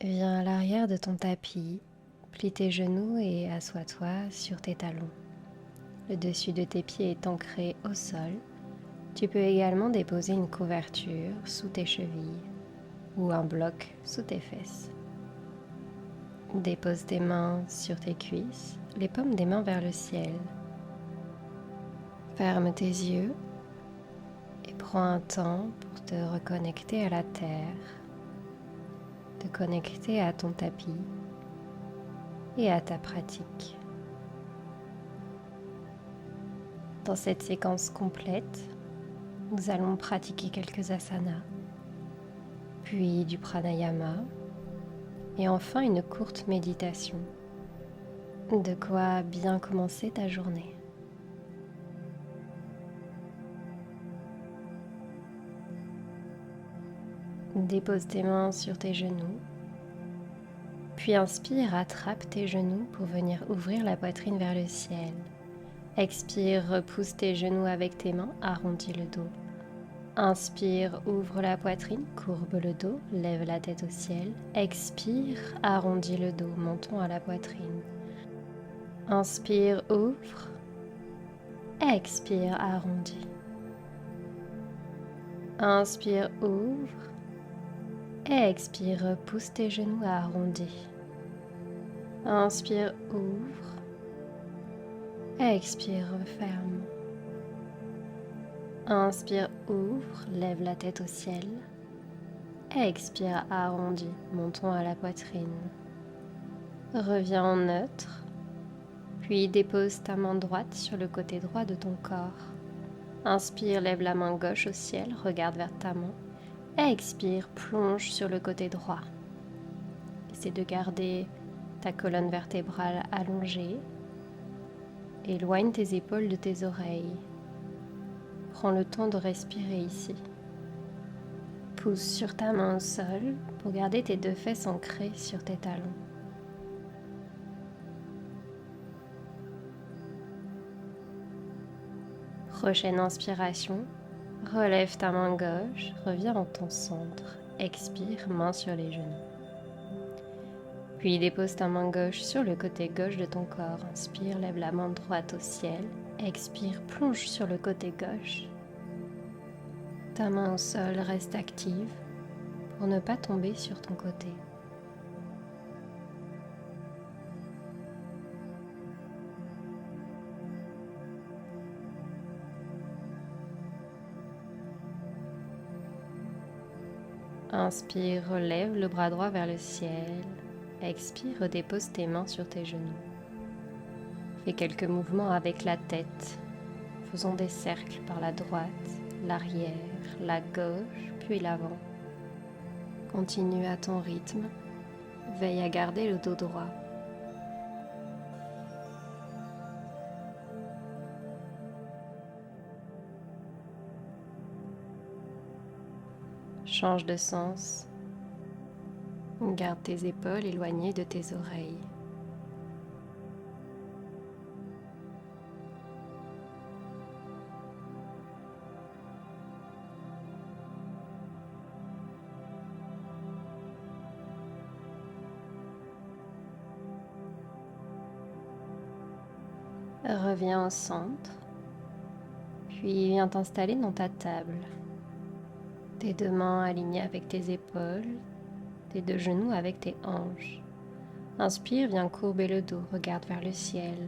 Viens à l'arrière de ton tapis, plie tes genoux et assois-toi sur tes talons. Le dessus de tes pieds est ancré au sol. Tu peux également déposer une couverture sous tes chevilles ou un bloc sous tes fesses. Dépose tes mains sur tes cuisses, les paumes des mains vers le ciel. Ferme tes yeux et prends un temps pour te reconnecter à la terre, te connecter à ton tapis et à ta pratique. Dans cette séquence complète, nous allons pratiquer quelques asanas, puis du pranayama et enfin une courte méditation. De quoi bien commencer ta journée. Dépose tes mains sur tes genoux, puis inspire, attrape tes genoux pour venir ouvrir la poitrine vers le ciel. Expire, repousse tes genoux avec tes mains, arrondis le dos. Inspire, ouvre la poitrine, courbe le dos, lève la tête au ciel. Expire, arrondis le dos, menton à la poitrine. Inspire, ouvre. Expire, arrondis. Inspire, ouvre. Expire, repousse tes genoux arrondis. Inspire, ouvre. Expire, referme. Inspire, ouvre, lève la tête au ciel. Expire, arrondi, menton à la poitrine. Reviens en neutre, puis dépose ta main droite sur le côté droit de ton corps. Inspire, lève la main gauche au ciel, regarde vers ta main. Expire, plonge sur le côté droit. Essaie de garder ta colonne vertébrale allongée. Éloigne tes épaules de tes oreilles. Prends le temps de respirer ici. Pousse sur ta main au sol pour garder tes deux fesses ancrées sur tes talons. Prochaine inspiration, relève ta main gauche, reviens dans ton centre. Expire, main sur les genoux. Puis dépose ta main gauche sur le côté gauche de ton corps. Inspire, lève la main droite au ciel. Expire, plonge sur le côté gauche. Ta main au sol reste active pour ne pas tomber sur ton côté. Inspire, relève le bras droit vers le ciel. Expire, redépose tes mains sur tes genoux. Fais quelques mouvements avec la tête. Faisons des cercles par la droite, l'arrière, la gauche, puis l'avant. Continue à ton rythme. Veille à garder le dos droit. Change de sens. Garde tes épaules éloignées de tes oreilles. Reviens au centre, puis viens t'installer dans ta table. Tes deux mains alignées avec tes épaules, tes deux genoux avec tes hanches. Inspire, viens courber le dos, regarde vers le ciel.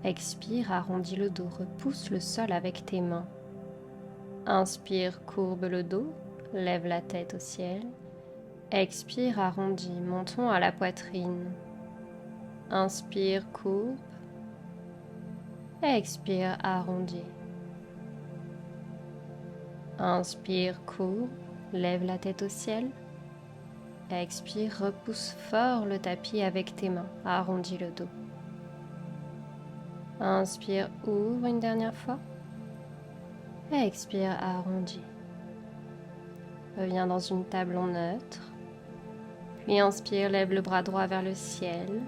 Expire, arrondis le dos, repousse le sol avec tes mains. Inspire, courbe le dos, lève la tête au ciel. Expire, arrondis, menton à la poitrine. Inspire, courbe. Expire, arrondis. Inspire, courbe, lève la tête au ciel. Expire, repousse fort le tapis avec tes mains, arrondis le dos. Inspire, ouvre une dernière fois. Expire, arrondis. Reviens dans une table en neutre. Puis inspire, lève le bras droit vers le ciel.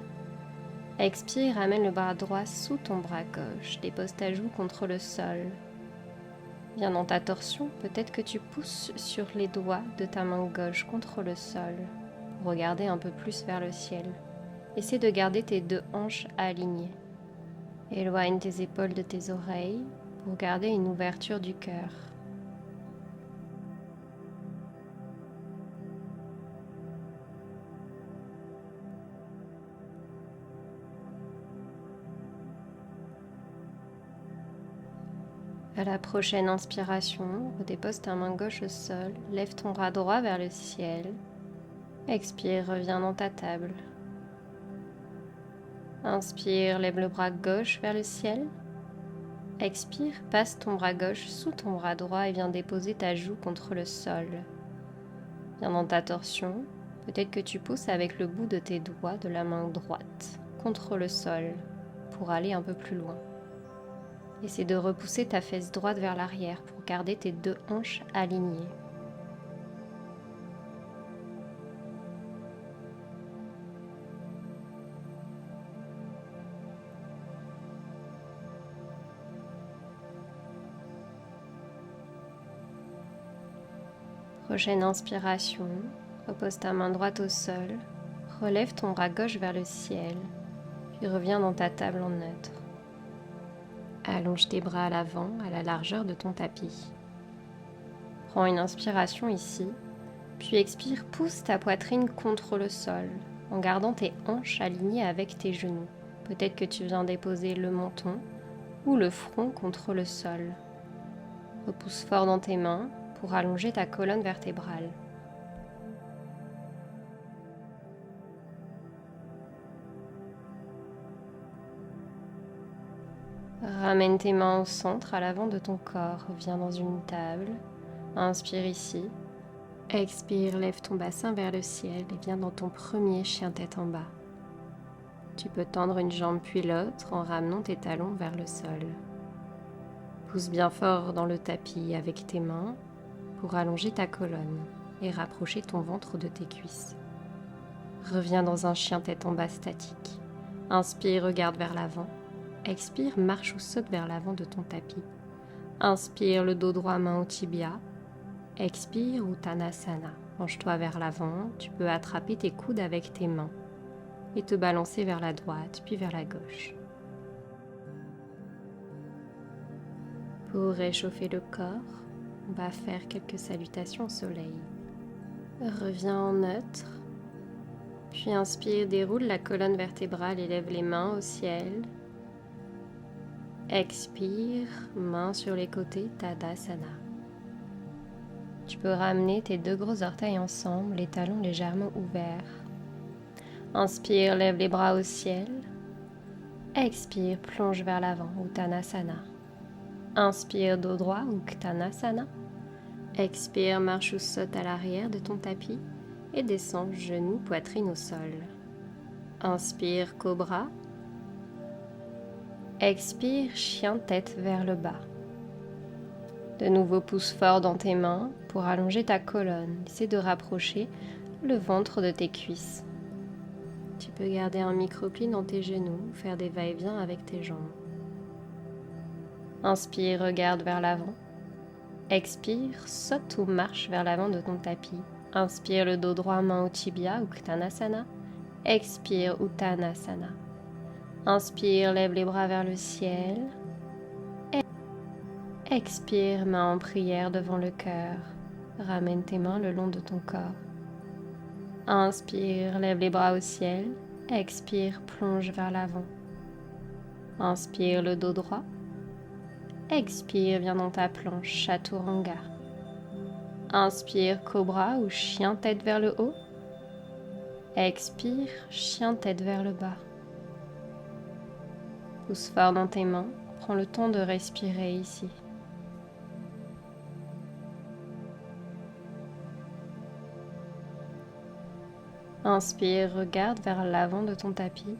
Expire, amène le bras droit sous ton bras gauche. Dépose ta joue contre le sol. Viens dans ta torsion, peut-être que tu pousses sur les doigts de ta main gauche contre le sol. pour regarder un peu plus vers le ciel. Essaie de garder tes 2 hanches alignées. Éloigne tes épaules de tes oreilles pour garder une ouverture du cœur. À la prochaine inspiration, redépose ta main gauche au sol, lève ton bras droit vers le ciel. Expire, reviens dans ta table. Inspire, lève le bras gauche vers le ciel. Expire, passe ton bras gauche sous ton bras droit et viens déposer ta joue contre le sol. Viens dans ta torsion. Peut-être que tu pousses avec le bout de tes doigts de la main droite contre le sol pour aller un peu plus loin. Essaie de repousser ta fesse droite vers l'arrière pour garder tes 2 hanches alignées. Prochaine inspiration, repose ta main droite au sol, relève ton bras gauche vers le ciel, puis reviens dans ta table en neutre. Allonge tes bras à l'avant, à la largeur de ton tapis. Prends une inspiration ici, puis expire, pousse ta poitrine contre le sol, en gardant tes hanches alignées avec tes genoux. Peut-être que tu viens déposer le menton ou le front contre le sol. Repousse fort dans tes mains pour allonger ta colonne vertébrale. Ramène tes mains au centre, à l'avant de ton corps. Viens dans une table. Inspire ici. Expire, lève ton bassin vers le ciel et viens dans ton premier chien tête en bas. Tu peux tendre une jambe puis l'autre en ramenant tes talons vers le sol. Pousse bien fort dans le tapis avec tes mains pour allonger ta colonne et rapprocher ton ventre de tes cuisses. Reviens dans un chien tête en bas statique. Inspire, regarde vers l'avant. Expire, marche ou saute vers l'avant de ton tapis. Inspire, le dos droit, main au tibia. Expire, Uttanasana. Penche-toi vers l'avant. Tu peux attraper tes coudes avec tes mains et te balancer vers la droite puis vers la gauche. Pour réchauffer le corps, on va faire quelques salutations au soleil. Reviens en neutre. Puis inspire, déroule la colonne vertébrale et lève les mains au ciel. Expire, mains sur les côtés, Tadasana. Tu peux ramener tes 2 gros orteils ensemble, les talons légèrement ouverts. Inspire, lève les bras au ciel. Expire, plonge vers l'avant, Uttanasana. Inspire, dos droit, Uttanasana. Expire, marche ou saute à l'arrière de ton tapis et descends, genoux, poitrine au sol. Inspire, cobra. Expire, chien tête vers le bas. De nouveau, pousse fort dans tes mains pour allonger ta colonne. Essaie de rapprocher le ventre de tes cuisses. Tu peux garder un micro-pli dans tes genoux, faire des va-et-vient avec tes jambes. Inspire, regarde vers l'avant. Expire, saute ou marche vers l'avant de ton tapis. Inspire, le dos droit, main au tibia, Uttanasana. Expire, Uttanasana. Inspire, lève les bras vers le ciel. Expire, main en prière devant le cœur. Ramène tes mains le long de ton corps. Inspire, lève les bras au ciel. Expire, plonge vers l'avant. Inspire, le dos droit. Expire, viens dans ta planche, Chaturanga. Inspire, cobra ou chien tête vers le haut. Expire, chien tête vers le bas. Pousse fort dans tes mains, prends le temps de respirer ici. Inspire, regarde vers l'avant de ton tapis.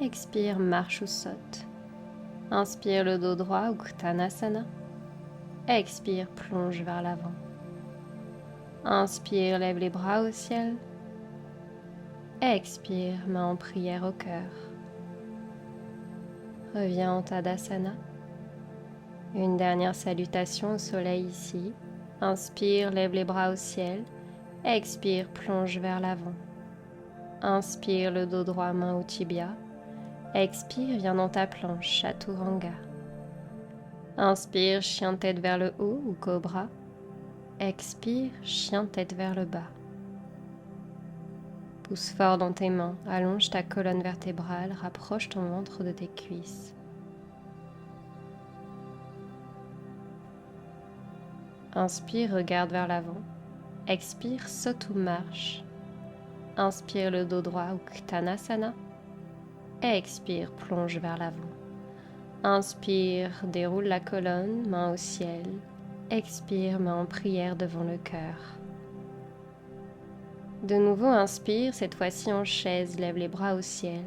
Expire, marche ou saute. Inspire, le dos droit, Uttanasana. Expire, plonge vers l'avant. Inspire, lève les bras au ciel. Expire, main en prière au cœur. Reviens en Tadasana. Une dernière salutation au soleil ici. Inspire, lève les bras au ciel. Expire, plonge vers l'avant. Inspire le dos droit, main au tibia. Expire, viens dans ta planche, Chaturanga. Inspire, chien tête vers le haut ou cobra. Expire, chien tête vers le bas. Pousse fort dans tes mains, allonge ta colonne vertébrale, rapproche ton ventre de tes cuisses. Inspire, regarde vers l'avant. Expire, saute ou marche. Inspire le dos droit ou Uttanasana. Expire, plonge vers l'avant. Inspire, déroule la colonne, main au ciel. Expire, main en prière devant le cœur. De nouveau, inspire, cette fois-ci en chaise, lève les bras au ciel.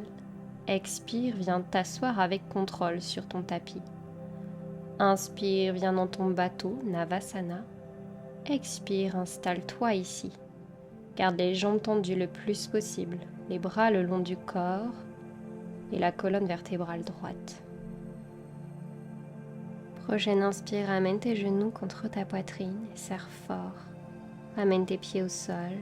Expire, viens t'asseoir avec contrôle sur ton tapis. Inspire, viens dans ton bateau, Navasana. Expire, installe-toi ici. Garde les jambes tendues le plus possible, les bras le long du corps et la colonne vertébrale droite. Prochaine inspire, amène tes genoux contre ta poitrine et serre fort. Amène tes pieds au sol.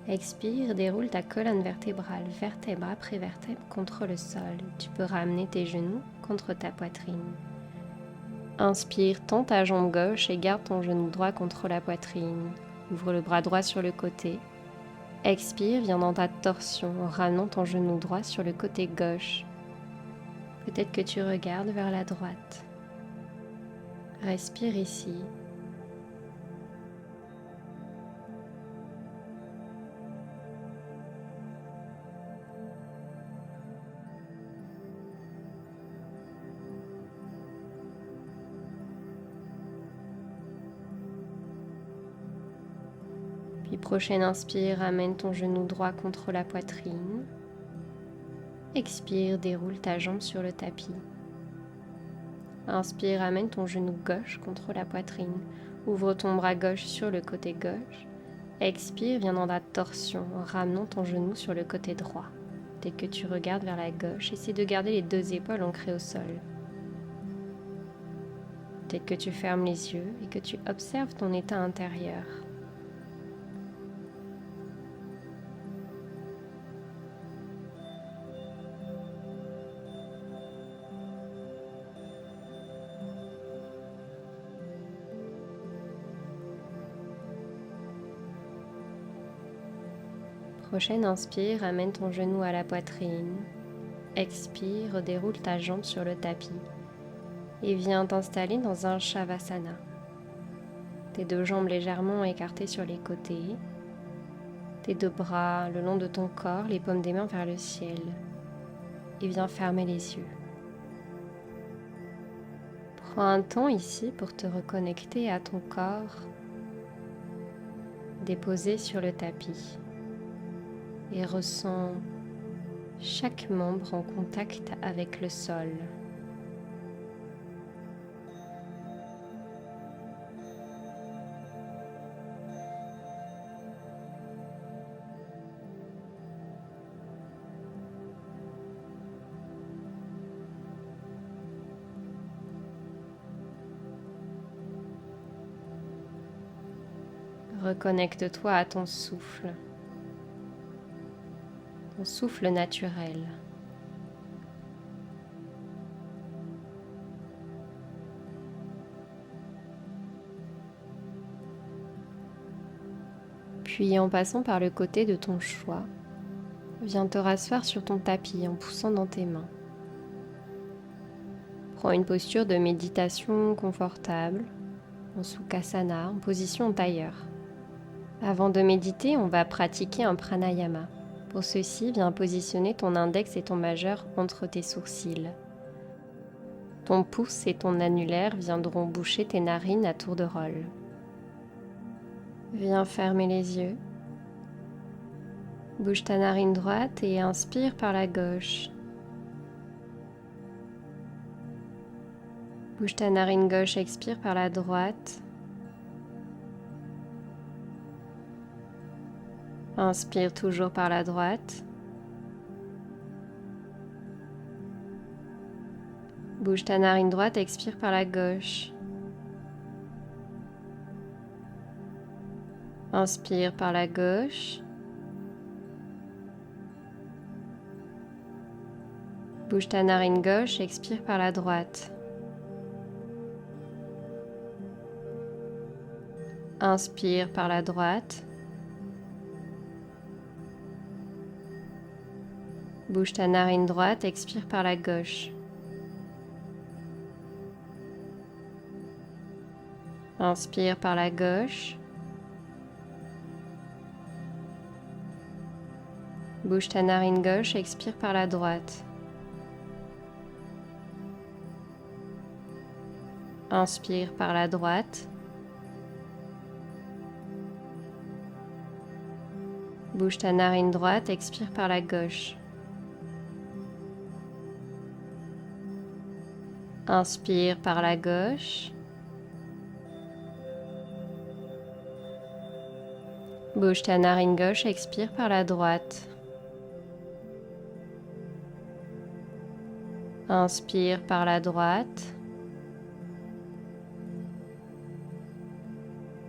Expire, déroule ta colonne vertébrale, vertèbre après vertèbre contre le sol. Tu peux ramener tes genoux contre ta poitrine. Inspire, tends ta jambe gauche et garde ton genou droit contre la poitrine. Ouvre le bras droit sur le côté. Expire, viens dans ta torsion en ramenant ton genou droit sur le côté gauche. Peut-être que tu regardes vers la droite. Respire ici. Puis prochaine inspire, amène ton genou droit contre la poitrine. Expire, déroule ta jambe sur le tapis. Inspire, amène ton genou gauche contre la poitrine. Ouvre ton bras gauche sur le côté gauche. Expire, viens dans ta torsion en ramenant ton genou sur le côté droit. Dès que tu regardes vers la gauche, essaie de garder les deux épaules ancrées au sol. Dès que tu fermes les yeux et que tu observes ton état intérieur. Prochaine inspire, amène ton genou à la poitrine. Expire, déroule ta jambe sur le tapis et viens t'installer dans un Shavasana. Tes deux jambes légèrement écartées sur les côtés, tes deux bras le long de ton corps, les paumes des mains vers le ciel et viens fermer les yeux. Prends un temps ici pour te reconnecter à ton corps déposé sur le tapis. Et ressens chaque membre en contact avec le sol. Reconnecte-toi à ton souffle. Ton souffle naturel. Puis en passant par le côté de ton choix, viens te rasseoir sur ton tapis en poussant dans tes mains. Prends une posture de méditation confortable, en Sukhasana, en position tailleur. Avant de méditer, on va pratiquer un pranayama. Pour ceci, viens positionner ton index et ton majeur entre tes sourcils. Ton pouce et ton annulaire viendront boucher tes narines à tour de rôle. Viens fermer les yeux. Bouge ta narine droite et inspire par la gauche. Bouge ta narine gauche, expire par la droite. Inspire toujours par la droite. Bouge ta narine droite, expire par la gauche. Inspire par la gauche. Bouge ta narine gauche, expire par la droite. Inspire par la droite. Bouge ta narine droite, expire par la gauche. Inspire par la gauche. Bouge ta narine gauche, expire par la droite. Inspire par la droite. Bouge ta narine droite, expire par la gauche. Inspire par la gauche. Bouge ta narine gauche, expire par la droite. Inspire par la droite.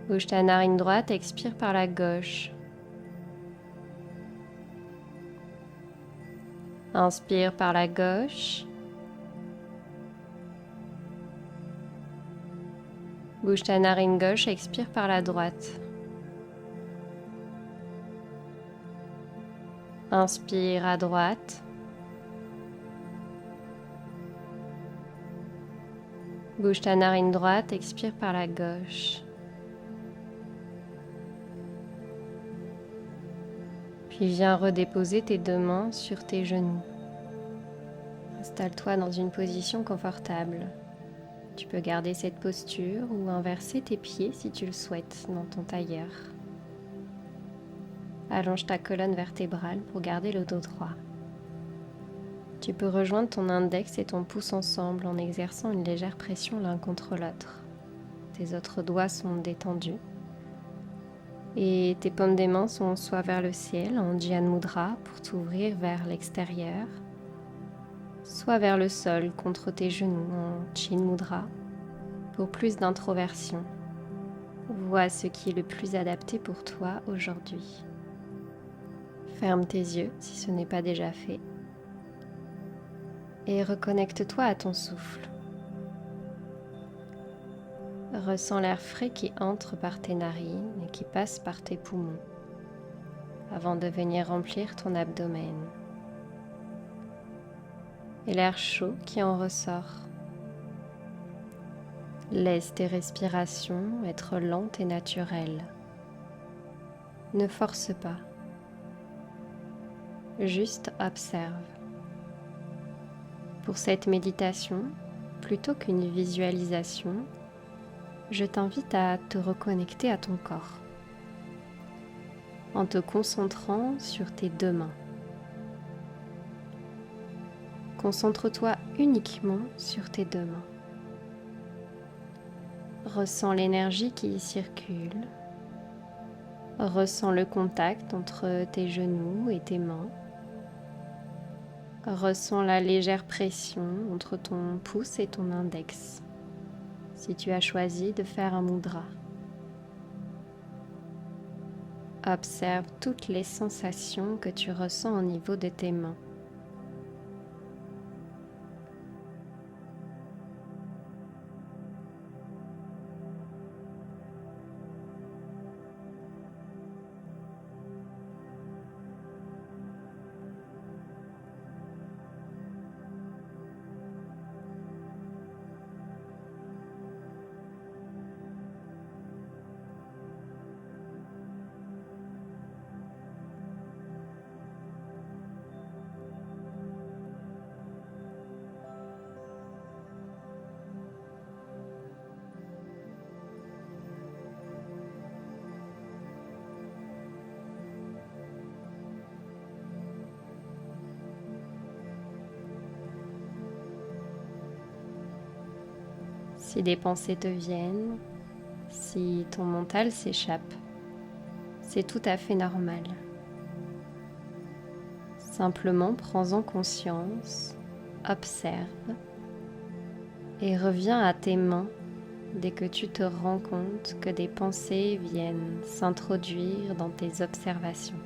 Bouge ta narine droite, expire par la gauche. Inspire par la gauche. Bouge ta narine gauche, expire par la droite. Inspire à droite. Bouge ta narine droite, expire par la gauche. Puis viens redéposer tes deux mains sur tes genoux. Installe-toi dans une position confortable. Tu peux garder cette posture ou inverser tes pieds si tu le souhaites dans ton tailleur. Allonge ta colonne vertébrale pour garder le dos droit. Tu peux rejoindre ton index et ton pouce ensemble en exerçant une légère pression l'un contre l'autre. Tes autres doigts sont détendus et tes paumes des mains sont soit vers le ciel en Jnana Mudra pour t'ouvrir vers l'extérieur, soit vers le sol contre tes genoux en Chin Mudra pour plus d'introversion. Vois ce qui est le plus adapté pour toi aujourd'hui. Ferme tes yeux si ce n'est pas déjà fait et reconnecte-toi à ton souffle. Ressens l'air frais qui entre par tes narines et qui passe par tes poumons avant de venir remplir ton abdomen. Et l'air chaud qui en ressort. Laisse tes respirations être lentes et naturelles. Ne force pas. Juste observe. Pour cette méditation, plutôt qu'une visualisation, je t'invite à te reconnecter à ton corps en te concentrant sur tes deux mains. Concentre-toi uniquement sur tes deux mains. Ressens l'énergie qui y circule. Ressens le contact entre tes genoux et tes mains. Ressens la légère pression entre ton pouce et ton index, si tu as choisi de faire un mudra. Observe toutes les sensations que tu ressens au niveau de tes mains. Si des pensées te viennent, si ton mental s'échappe, c'est tout à fait normal. Simplement prends-en conscience, observe et reviens à tes mains dès que tu te rends compte que des pensées viennent s'introduire dans tes observations.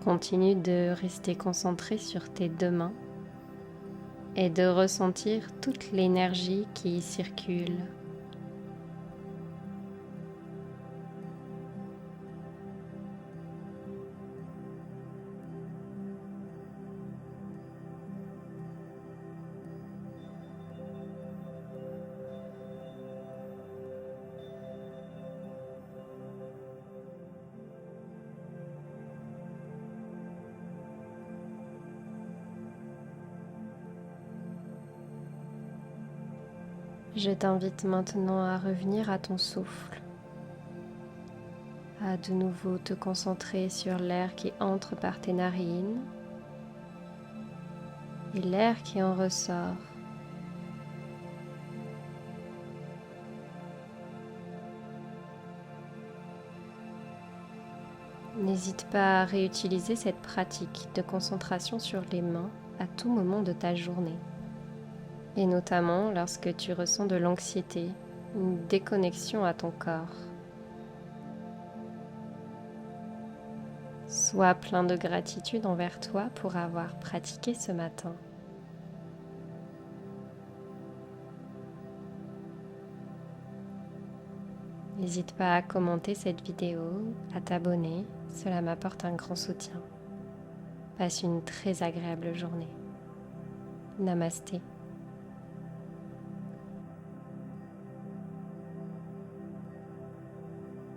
Continue de rester concentré sur tes deux mains et de ressentir toute l'énergie qui y circule. Je t'invite maintenant à revenir à ton souffle, à de nouveau te concentrer sur l'air qui entre par tes narines et l'air qui en ressort. N'hésite pas à réutiliser cette pratique de concentration sur les mains à tout moment de ta journée, et notamment lorsque tu ressens de l'anxiété, une déconnexion à ton corps. Sois plein de gratitude envers toi pour avoir pratiqué ce matin. N'hésite pas à commenter cette vidéo, à t'abonner, cela m'apporte un grand soutien. Passe une très agréable journée. Namasté.